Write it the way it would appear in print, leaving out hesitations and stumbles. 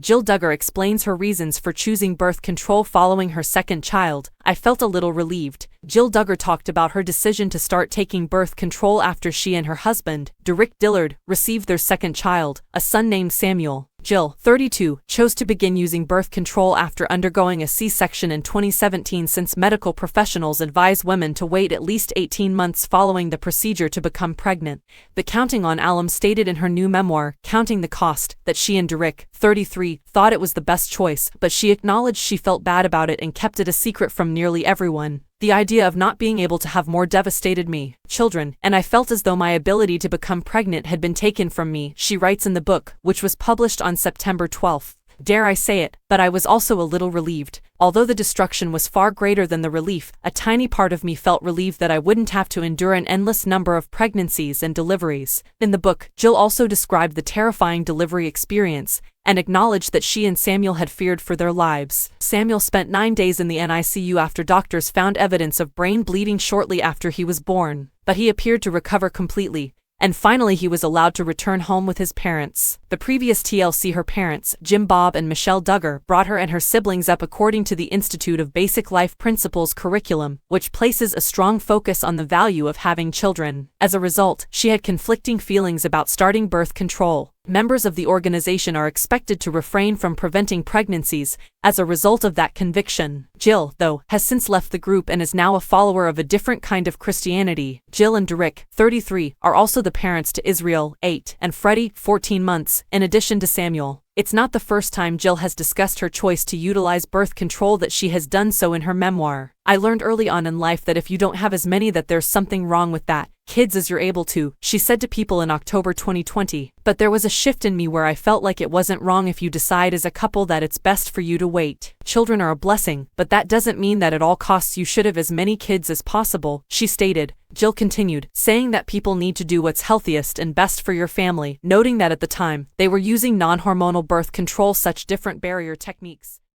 Jill Duggar explains her reasons for choosing birth control following her second child. I felt a little relieved. Jill Duggar talked about her decision to start taking birth control after she and her husband, Rick Dillard, received their second child, a son named Samuel. Jill, 32, chose to begin using birth control after undergoing a C-section in 2017 since medical professionals advise women to wait at least 18 months following the procedure to become pregnant. The Counting on Alum stated in her new memoir, Counting the Cost, that she and Rick, 33, thought it was the best choice, but she acknowledged she felt bad about it and kept it a secret from nearly everyone. The idea of not being able to have more devastated me, children, and I felt as though my ability to become pregnant had been taken from me, she writes in the book, which was published on September 12. Dare I say it, but I was also a little relieved. Although the destruction was far greater than the relief, a tiny part of me felt relieved that I wouldn't have to endure an endless number of pregnancies and deliveries. In the book, Jill also described the terrifying delivery experience, and acknowledged that she and Samuel had feared for their lives. Samuel spent 9 days in the NICU after doctors found evidence of brain bleeding shortly after he was born, but he appeared to recover completely, and finally he was allowed to return home with his parents. The previous TLC, her parents, Jim Bob and Michelle Duggar, brought her and her siblings up according to the Institute of Basic Life Principles curriculum, which places a strong focus on the value of having children. As a result, she had conflicting feelings about starting birth control. Members of the organization are expected to refrain from preventing pregnancies as a result of that conviction. Jill, though, has since left the group and is now a follower of a different kind of Christianity. Jill and Rick, 33, are also the parents to Israel, 8, and Freddie, 14 months, in addition to Samuel. It's not the first time Jill has discussed her choice to utilize birth control that she has done so in her memoir. I learned early on in life that if you don't have as many that there's something wrong with that, kids as you're able to, she said to People in October 2020. But there was a shift in me where I felt like it wasn't wrong if you decide as a couple that it's best for you to wait. Children are a blessing, but that doesn't mean that at all costs you should have as many kids as possible, she stated. Jill continued, saying that people need to do what's healthiest and best for your family, noting that at the time, they were using non-hormonal birth control, such different barrier techniques.